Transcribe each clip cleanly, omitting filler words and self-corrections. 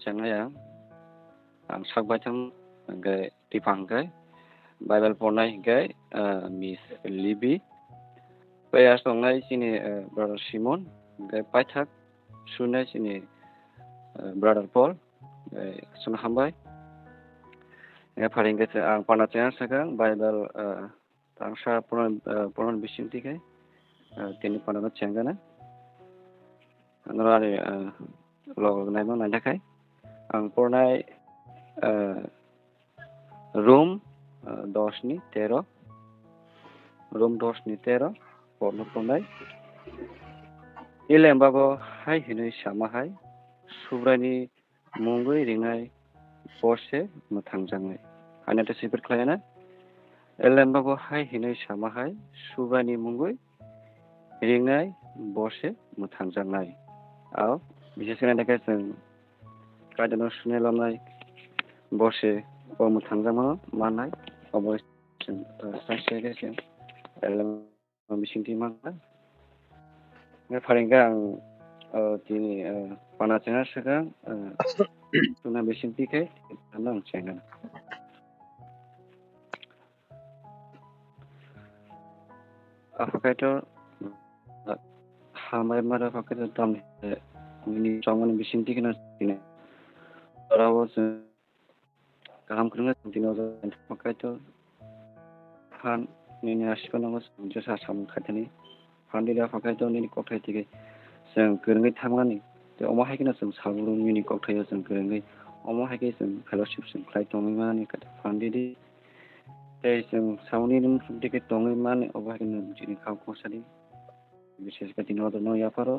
cengnaya ang sagbaitam hinggai tipang hinggai Bible pornai hinggai Miss Libby paya songnai sini Brother Simon hinggai paithak sunai sini Brother Paul sun hambai hinggai pharinggai ang panaceng sakang Bible tangsa poron bisinti kai tini panana cenggana nurari log naimo nandakai ang pornai room 10 ni 13 room 10 ni 13 porno pornai ilembabo hai hinui sama hai subrani mungui ringai bose mutangjangai anata sipir klayana ilembabo hai hinui sama hai subrani mungui ringai bose mutangjangai au bises kena dekai जों kadano sunai lamnai bose o mutangjangai manai obo जों सानसे गेजेर एलम बिसिंथि मांगा फारिंगा आं दिनै पानाचेना सिगां सुना बिसिंथिखै आं चेंगोन आफाकायथ' हामाय मारा फाकायथ' दाम मिनि चांगन बिसिंथिखै दिनै रावो जों गाहाम खोनो दिनाव जों फाकायथ' फान निनि आसिफानांगौ जोसा साम खाथानि फान्दिरा फाकायथ' निनि कथायथिखै जों गोरोङै थांनानै अमा हायखिना जों साबुरु मिनि कथायाव जों गोरोङै अमा हायखै जों फेल'शिप जों फ्लाइट दङैमानि कथा फान्दिदि जों सावनि फुंथिखै दङैमानि अबा हायखिना दिनै खाव खसारि बिसेस दिनाव दङ याफारो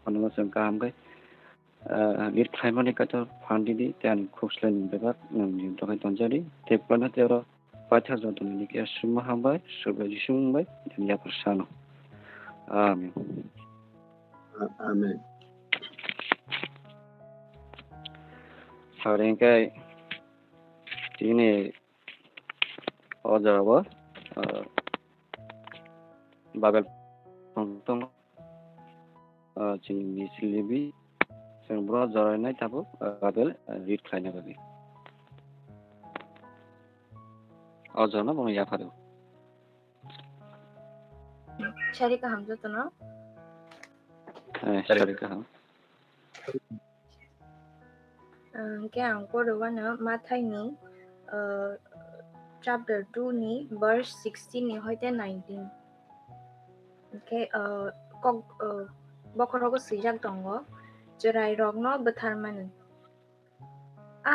फाननांगौ जों गाहामखै लिर खायमानि कथा फान्दिदि त्यान खुस्लायनि बेबार नोंनि थाखाय दनजारि तेप्लाना तेरो बाथ्रा जादोंनि के सुमा हाबाय सुबाय जिसुंबाय याफार सानो आमीन Amen. Faringkai ini ojawa Babel tong jini Miss Libby जों bro जरायनाय थाबो Babel read खालायनाय बागै अजना बङ याफारो Syarika hamza to no Syarika ham ke ang ko wana mathai ni chapter 2 ni verse 16 ni hoite 19 ke kok bokorogo sijak tongo jerai rogno betharman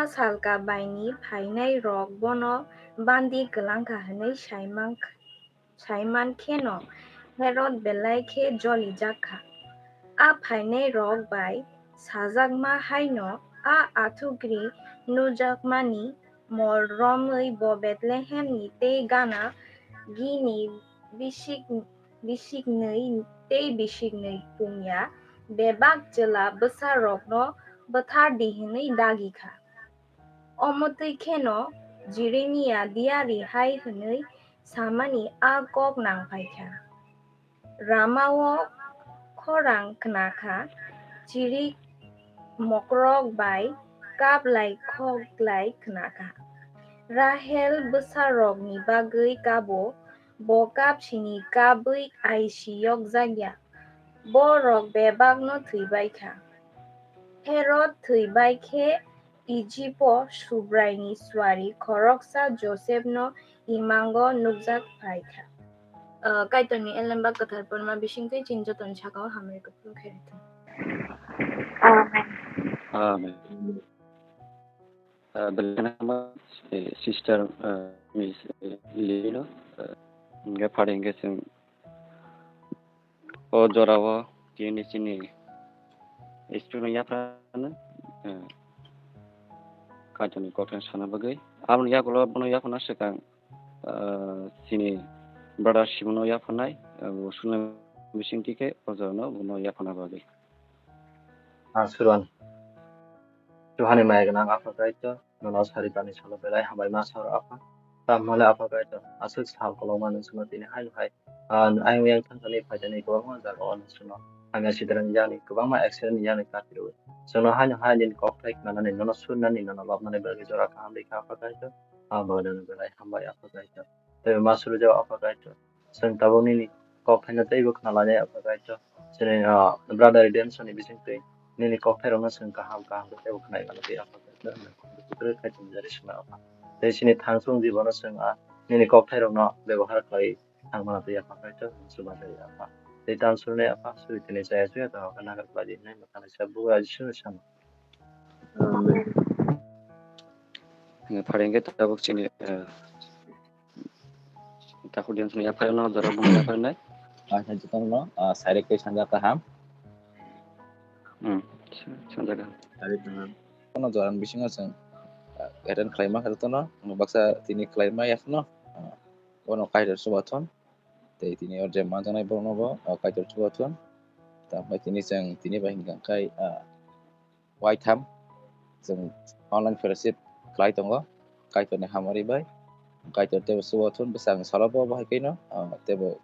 asal ka baini phainai rog bono bandi gelangka hanai saiman keno herod belai ke joli jakha a phainai rog bai sajakma haino a athugri nujakmani mor romoi bo Bethlehem ni te gana gini bisiknei pungya bebak jela besar rogno bethar dihinai dagikha omotui kheno Jeremia diari hai hinai samani a kok nangpaikha ramao khorang knakha chiri mokrok bai kablai khoglai knakha Rahel besarok ni bagui kabo bo kap sini kabui aisiyok jagya bo rok bebak no thuybaikha Herod thuybaikhe Ijipo subraini swari khoroksa Joseph no imango nukjak paikha kaitoni elamba kathar porma bisingkai chinjoton chakao hamre kapul khairita Amen belanama sister Miss Lino nggak paling nggak sih ojorawa di sini istimewa apa kaitoni kotan sana bagai abang ya kalau abang ya pernah sekarang sini brother Simon ya pernah usulnya bising tiket ojono abang ya pernah bagai Suruhan Tuhani mayaganang apa kaito nono saripani salo belai hambai masar apa tamale apa kaito asal sal kalau mana semua ini hai hai ayo yang tangkali pada ni gua mau jaga orang semua hamya sidran jani kwbangma accident jani katiro jono haino hainin koklai manani nono sunani nono lobnani bagi jora kaham rika apakaito abodani belai hambai apakaito tebe masuru jawa apakaito जों taboni koklaina teibo khnalani apakaito jene brother redemption ni bisingtui nini koklairokno जों kaham teibo khnai manati apakaito kutre khaitum jari sima apa sini thangsung jibono जों nini koklairokno ব্যবহার khlai thangmana tui apakaito subadari apa Teitan surne apa suri tini saya suya tahu karena agak badi nai makana sabu aja sunu sama. Parengge tabuk sini takut dia sini apa yang dara bung apa nai Sanjutan no sare ke sanja kaham sanjaga Dari dengan no jalan bisinga sang eren klaima kata no baksa tini klaima ya no ono kaider subaton tei tini orje manjanai borno bo kaider subaton tampai tini sang tini bahinggang kai white ham sang online fellowship klai tongo kaider ne hamari bai kaider tebo subaton besang salabo bahai kaino tebo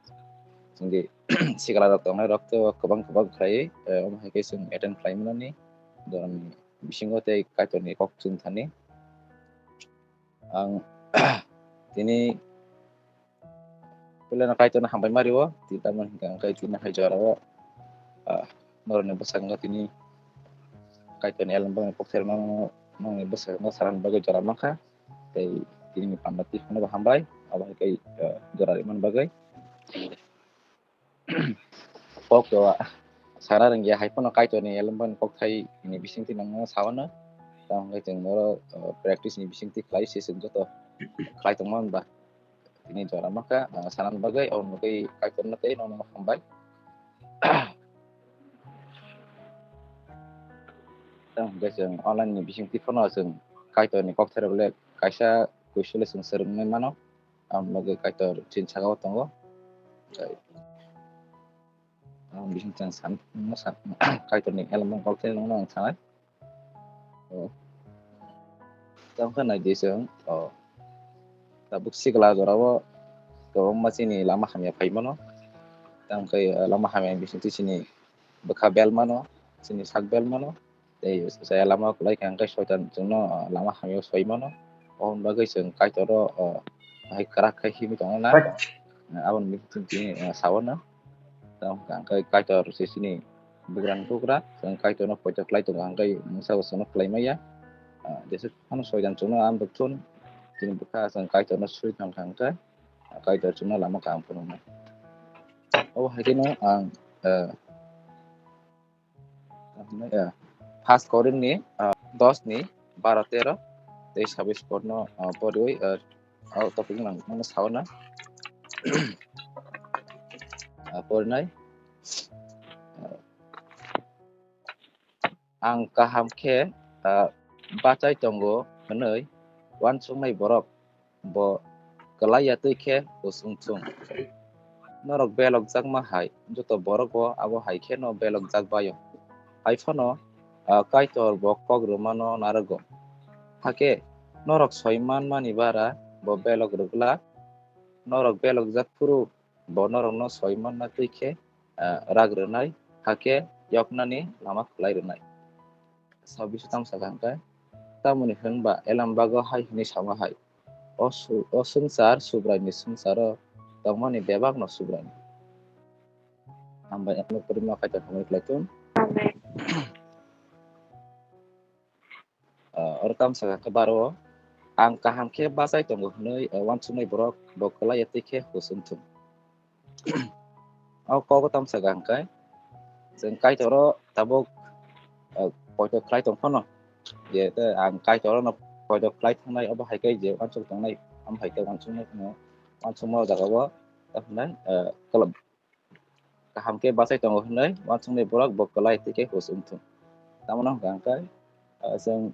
singgi sikala rok tongai rok tebo kabang kai bahai kai sing eren klaima ni dalam bisingo tei kaider ni kok chung thani ang tini pula na kaitor na hampai mariwo tita man hinggang kai tina hai jarawa norone basanga tini kaitor ni alam bang pokter mang basanga saran bagai jara maka tei tini pamati hono hambai abai kai jara man bagai pok yo sara reng ya hai pono kaitor ni alam bang poktai ini bising tinang sawana tang kai teng no practice ni bising ti klai season joto klai tong ba ini jara maka saran bagai on bagai kaitor na tei nono hambai tang guys yang online ni bising ti fono sing kaitor ni kok terable kaisa kuisule sing sereng mai mano bagai kaitor chin chagao tongo bising chang san no sak kaitor ni element kok tereng no sangai tang kan ai deseng tabuk sikala jorawo ko masini lama kami pai mano tang kai lama kami bising ti sini beka bel mano sini sak bel mano tei saya lama kulai kang kai soitan jengno lama kami soi mano on bagai seng kai toro hai karak kai himi tong na awon mi tinti sawana tang kang kai tor sini bukan tukra seng kai tono pojok lai tong kang kai musa sono play maya desuk anu soitan jengno am betul kini beka sang kai tono sui tang kang kai tor jengno lama kang puno hai kino ang fast korin ni 10 ni 12 13 23 korno porioi topik nang mana sauna pornai ang kaham ke bacai tonggo menoi wan sumai borok bo kelaya tui ke usung chung norok belok jak ma hai joto borok bo abo hai ke no belok jak bayo hai phono kaitor bo kogro mano narago hake norok soiman mani bara bo belok rugla norok belok jak puru bo norok no soiman na tui ke ragrenai hake yoknani lama kulai renai sabi sutam sakangkai tamuni hengba elam bago hai ni sama hai o sungsar subrai ni sungsaro tongmani bebak no subrai ambai anu perima kaitor hamai kletum ortam saka kabaro ang kaham ke basai tonggo hnoi wan sumai borok bokala yati ke husuntum au ko tam saka angkai seng kai toro tabok pojok klai tong phono ye te ang kai toro no pojok klai thang nai aba hai kai je wan sum tang nai am hai kai wan sum no wan sum mo jaga wa ta nai kelab kaham ke basai tonggo hnoi wan sum nai borok bokala yati ke husuntum tamono angkai seng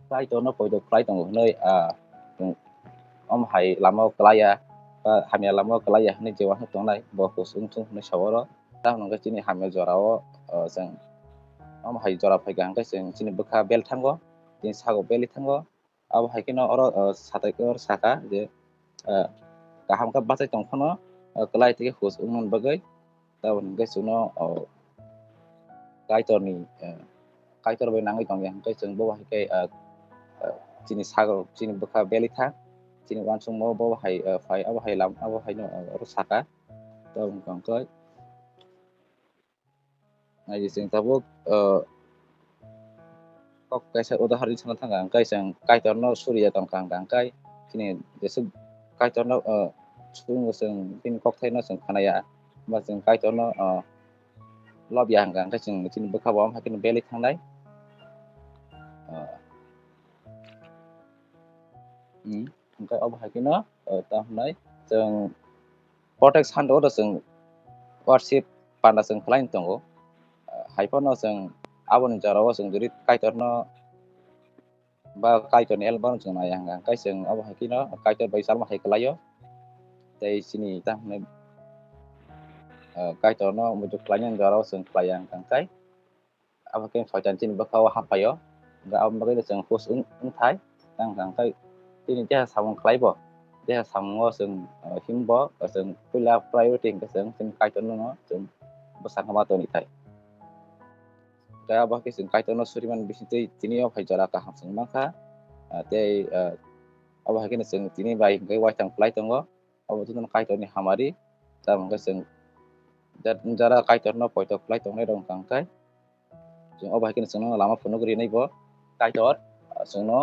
klai to no pojok klai tong hnoi om hai lamo klaya hamya lamo klaya ni jewa tong nai bo husuntum ni saworo ta nang ka chini hamya jorao seng om hai jora phai gang ka seng chini bukha bel thango tin sago beli thango abo hai kino oro satai kor saka je kaham ka basai tong phono klai te hus umon bagai ta nang ka suno kaitorni kaitor bai nangai tong yang kai जों bo hai chini sago chini bukha beli thang chini wansung mo bo hai phai abo hai lam abo hai no rusaka tong kong kai ai जों tabuk kok kaisa udaharan sana thang kai जों kaitor no surya tong kang kai chini desu kaitor no chung जों pin kok thai no जों khanaya ma जों kaitor no lob yang kai जों chini bukha bom hai kin beli thang nai ओमफ्राय अबहायनो ताहनाय जों protection do जों worship panda जों खालायनो दङ हायफोरनो जों आबोनि जाराव जों जुदि काइटरनो बा काइटरनि एलबाम जों नायहांगा काइ जों अबहायनो काइटर बायसाल माहाय खालायो दै सिनि ताहनाय काइटरनो मुजु खालायनो जाराव जों खालायहांगा काइ अबहायनो फाइटान चिन बखाव हापायो गा अबहायनो जों पोस्ट उनथाय तांगां काइ ini dia samong klaibo dia samong जों himbo जों pula priority जों kaiton no जों besar kamato ni tai da ba ke जों kaiton no suriman bisite tini o haijara ka hamsing maka te aba ke जों tini bai ngai wai tang plai tongo aba tu kaiton ni hamari ta mangka जों jara kaiton no poito plai tong ne dong kang kai जों aba ke जों lama phono gri nei bo kaitor जों no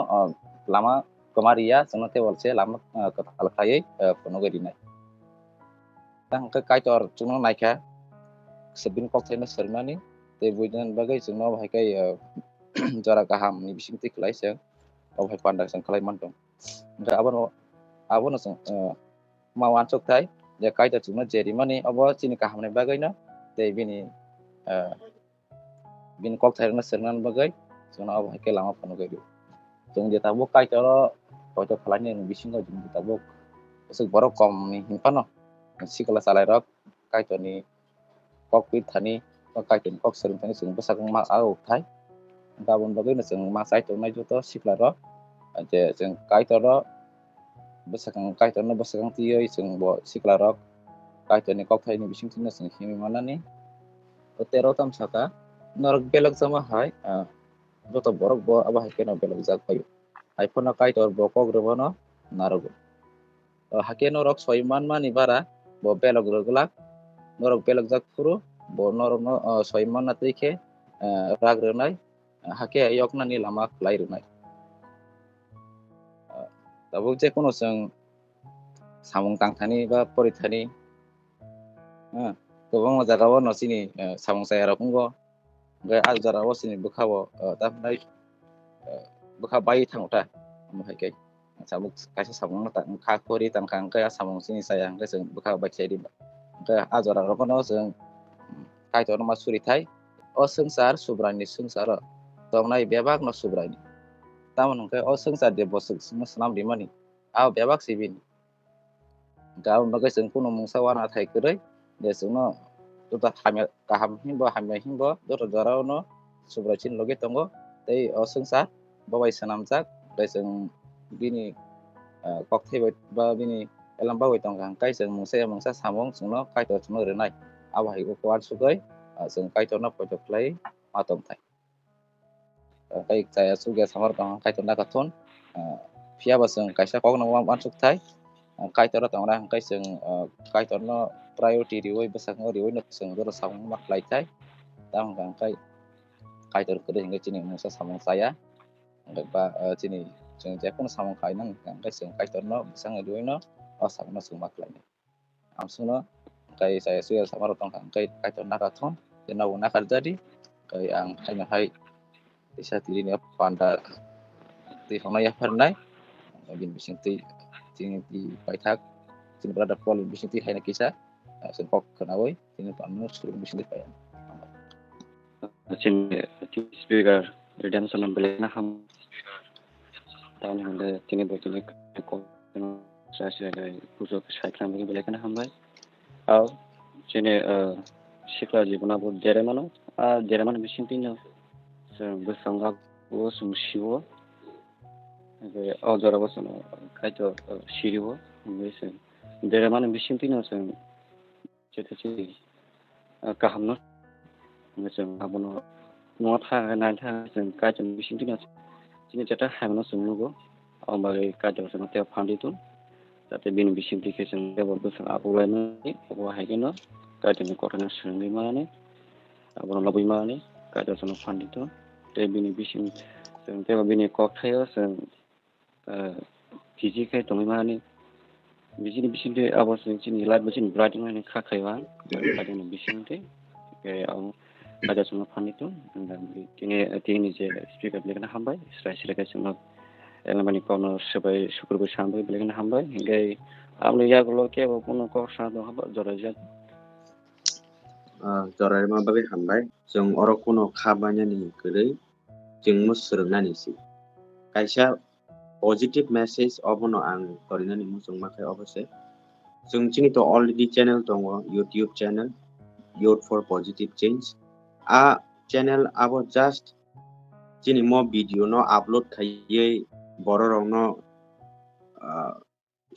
lama Kemaria sono te walse lama katal kai pono gadi nai tang ke kaitor chuno naika sebin kok thena sermani te bujan bagai chuno bahai kai jara kaham ni bising ti klai se o bahai pandang sang klai mantong da abono sang mawan sok thai ya kaitor chuno jeri mani abo chini kaham ne bagai na te bini bin kok thena serman bagai sono bahai kai lama pono gadi जों जे tabuk kaitor pojok kalanya yang bising ko jung tabuk usuk borok kom ni himpano sikala salai rok kaitor ni kokpit thani kaitor kok sering thani sung besak ma au thai gabon bagai na sung ma sai to nai joto sikla ro je sung kaitor ro besak kaitor no besak tioi sung bo sikla rok kaitor ni kok thai ni bising thina sung himi mana ni tero tam saka norok belak sama hai joto borok bo aba hakena belak jak payu iPhone na kaitor bo kok robono narogo hakeno rok soiman mani bara bo belok roglak norok belok jak furu bo norok no soiman na tike rag renai hake yok na ni lama klai renai tabuk je kono जों samung tang thani ba pori thani gobang jagao no sini samung saya rokunggo ga aljarawo sini bukhawo tamnai bukha bai thangota amhai kai samuk kaisa samung ta kha khori tangkang ka samung sini sayang ka जों bukha bai chai dim ka ajara rokono जों kaitor ma suri thai o sengsar subrani sengsar tongnai bebak no subrani tamon ka o sengsar de bosuk snam dimani a bebak sibin ga bagai जों kuno mungsa wana thai krai de sungno tuta hamya kaham himbo dor jarao no subrachin loge tongo tei o sengsar babai sanamjak dai जों bini kok thai ba bini elam babai tongkang kai जों mungsa samong sungno kaitor sungno renai abai ko kwan sugai जों kaitor na pojok klai matom thai kai saya suga samar tong kaitor na katon pia ba जों kaisa kok na wan suk thai kaitor tong ra kai जों kaitor no priority riwai besak ngo riwai no जों dor samong mak lai thai tam kang kai kaitor kede hingga chini mungsa samong saya ba chini जों jepun samong kai nang kang kai जों kaitor no besang riwai no samong no sung mak lai amsuno kai saya suya samar tong kang kai kaitor na katon na una jadi kai ang hanya hai bisa tiri ni panda ti hono ya pernai bin bising ti di paitak tin berada pol bising ti hai na kisa sempok kenawai tin panu suruh bising ti payan chin speaker redemption belena ham tan hande tini botini ko saya pujo sai kram belena ham bai au chine sikla jibona bo jeremano jeremano bising ti no जों besanga bo sung siwo ge ajara bo sono kaito siriwo ngese jeremano bising ti no जों जेथेसि गाहाम जों आबोनो न'आव थानाय जों गायजों बिसिंथिना जोंनि जेटा हायमनो जों नुगौ ओमफ्राय गायजों जों तेव फान्दितु जाहाथे बिनि बिसिंथिखौ जों जेबो बोसोर आबौलायनानै अबाव हायगोन गायजों गथायनो सोंङै माने आबोनो लबै माने गायजों जों फान्दितु ते बिनि बिसिं जों तेव बिनि ककथायाव जों फिजिखाय दङै माने बिजिनि बिसिंथि आबादजों जोंनि लाइफ बिसिं ब्राइट माने खाखायवा गायजों बिसिंथि गायजों जों फान्दितु दिनै जे स्पिकार बिलायनो हामबाय सिलाय जों एलामानि कौनो सबाय शुक्रबार सानबाय बिलायनो हामबाय इंगाय आमले यागलो केबो कोनो कौसा दं हाबा जराय जराय मा बागै हामबाय जों अर कोनो खाबानिनि गोदै जों मुसुरनानिसि कायसा पजिटिभ मेसेज अबनो आं करिनानि मुसुं माखाय अबसे जों चिनिथ' अलरेडि चेनेल दङ YouTube channel Youth for Positive Change आ चेनेल आबो जस्ट चिनि मो भिडिअ न आपलोड खायै बर' रावनो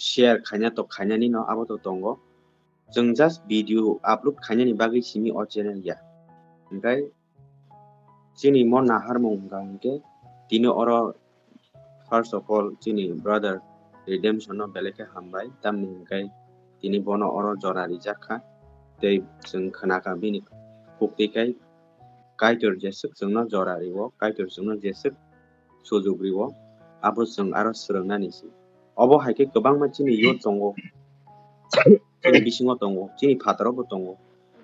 शेयर खायना तो खायनानि न आबो तो दङ जों जस्ट भिडिअ आपलोड खायनानि बागै सिनि अ चेनेल या ओमफ्राय चिनि मो नाहार मुंगा के दिनो अर first of all Chini brother redemption न बेलेके हामबाय तामनि ओंखाय दिनै बनो अर जरारि जाखा दै जों खोनाखा बिनि फुक्तिखाय कायतर जेसक जोंनो जरारिव कायतर जोंनो जेसक सुजुग्रिव आबो जों आरो सोलोंनानिसि अबो हायके गोबां मानसिनि युथ दङ चिनि बिसिङाव दङ चिनि फादरावबो दङ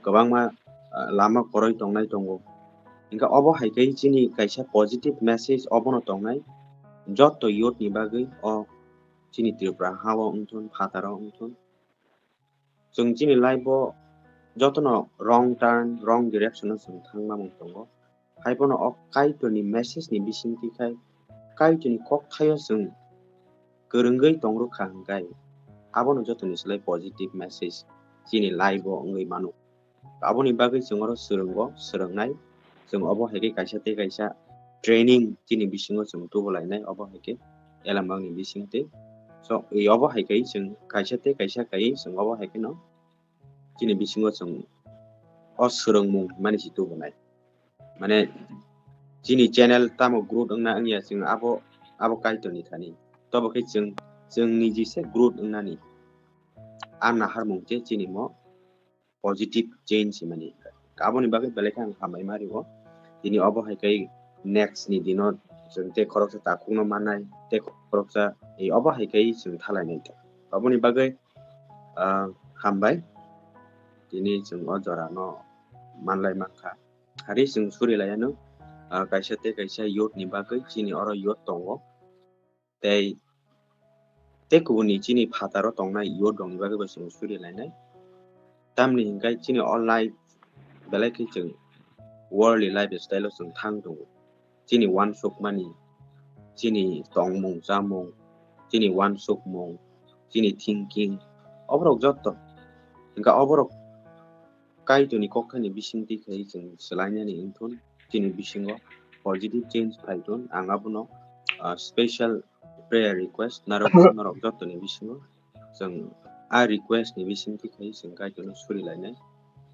गोबां मा लामा खरय दंनाय दङ इनका अबो हायके चिनि कायसा पजिटिभ मेसेज अबनो दंनाय जत युथ नि बागै अ चिनि त्रिपुरा हावा उन्थुन फादराव उन्थुन जों चिनि लाइफ जतनो रंग टार्न रंग डाइरेक्शन जों थांना दङ हायबनो अ कायतरनि मेसेज नि बिसिंथिखाय कायतरनि ककथायो जों गोरोंगै दंरुखा गाय आबनो जतनि सलाय पजिटिभ मेसेज चिनि लाइफ ओंगै मानु आबनि बागै जों अर सोलोंनाय जों अबो हायके कायसा ट्रेनिंग चिनि बिसिङाव जों तुबलायनाय अबो हायके एलामबांनि बिसिंथे स ए अबो हायके जों कायसा कायै जों अबो हायके न चिनि बिसिङाव जों अ सोलोंमु माने तुबनाय माने चिनि चेनेल तामो ग्रुप ओंना आंनिया जों आबो कायतरनि थानि तबखै जोंनि जिसे ग्रुप ओंनानि आंना हारमुंजे चिनि मो पजिटिभ चेन्ज माने गाबोनि बागै बेलेग आं हामाय मारिव दिनै अबो हायकै नेक्स्ट नि दिनाव जों ते खरकसा ताकुनो मानाय ते खरकसा ए अबो हायकै जों थालायनाय गाबोनि बागै हामबाय दिनै जों अजरा न मानलाय माखा हारि जों सुरिलायानो कायसा युथ नि बागै चिनि अर युथ दङ ते गुबुननि चिनि फादाराव दंनाय युथ दंनि बागै जों सुरिलायनाय तामनि हिंगाय चिनि अल लाइफ बेलायखै जों वर्ल्डनि लाइफ स्टाइल जों थां दङ चिनि वान सुक मानि चिनि तंमुं जामुं चिनि वान सुक मुं चिनि थिंकिं अबरक जत्त इनका अबरक कायतोनि ककथानि बिसिंथिखाय जों सोलायनानै इंथुन चिनि बिसिङाव पजिटिभ चेन्ज फायथुन आंगाबुनो स्पेशल प्रेयार रिक्वेस्ट नारक जत्तनि बिसिङाव जों आ रिक्वेस्ट नि बिसिंथिखाय जों कायतोनो सुरिलायनाय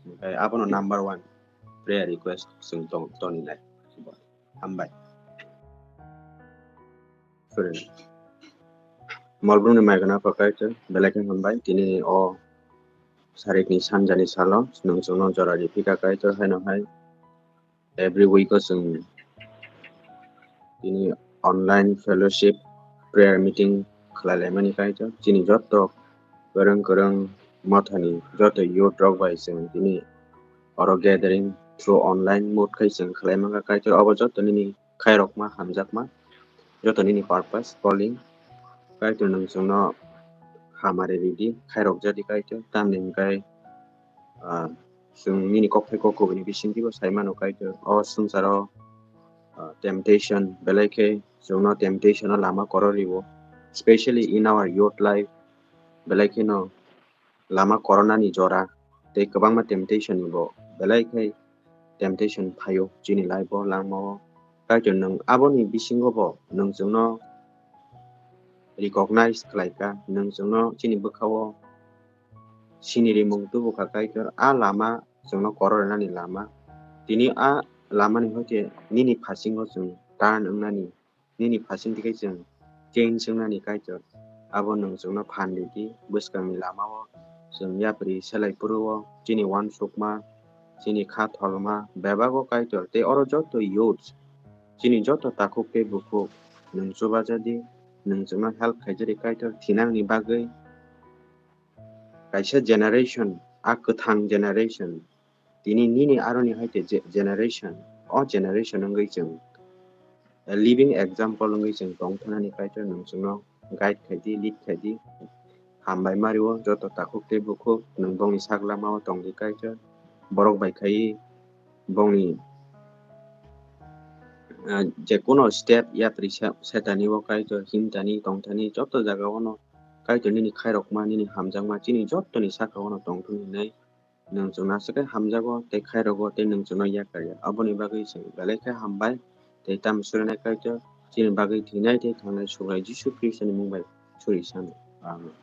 ओमफ्राय आबनो नाम्बार 1 प्रेयार रिक्वेस्ट जों तनिनाय हामबाय सुरिलाय मलब्रुनि माइगना पकायतो बेलेगन हामबाय दिनै अ सारिकनि सानजानि साल नोंजों जरारि फिका कायतो हायनहाय एभ्री वीक जों दिनै अनलाइन फेलोशिप प्रेयार मीटिंग खालायलायमानि कायतो दिनै जत्त गोरों माथानि जत युथ रगबाय जों दिनै अर गैदारिं थ्रु अनलाइन मोड खाय जों खालायमांगा कायतो अब जत्तनि खायरकमा हामजाकमा जत्तनि पार्पस कलिं कायतो नोंजों हामारे रिदि खायरक जादि कायतो तामनि हिंगाय जों मिनि ककथाय ककबनि बिसिंथिबो सायमानो कायतो अ संसाराव temptation बेलायखे जोंनो temptation लामा कररिवो especially in our youth life बेलायखे न लामा करनानि जरा ते गोबांमा temptation निबो बेलायखे temptation फायो जिनि लाइफआव लामाव कायतो नों आबोनि बिसिङावबो नोंजोंनो recognize खालायका नोंजोंनो जिनि बोखावो सिनिरि मुंतु बुखा कायतो आ लामा जोंनो करनानि Lama Tini a lamani hoke nini passing जों turn nani nini passing dikai जों change nani kaito abo nungjungno phandidi bwskangni lamao जों yapri selaipuro chini one sukma chini kha tholma bebago kaito te oro joto youth chini joto takuk te bukuk nungsuba jadi nungjungno help khaijari kaito thinangni bagui kaisa generation a kwthang generation tini nini aroni haite generation o generation wngui जों living example wngui जों tongthanani kaito nungjungno guide khaidi lead khaidi hambai mario joto takuk te bukuk nung bongni saklamao tongdi kaito borok bai khai bongni jekono step yapri setani o kaito himtani tongtani joto jagao no kaito nini khairokma nini hamjangma chini joto ni sakao no tongthuni nei nungchungno aswkhe hamjago tei khairogo tei nungchungno yakarya aboni bagui जों belai khe hambai tei tamsurinai kaito chini bagui thinai tei thangnai suklai Jisu Christ ni mung bai suri sano. Amen.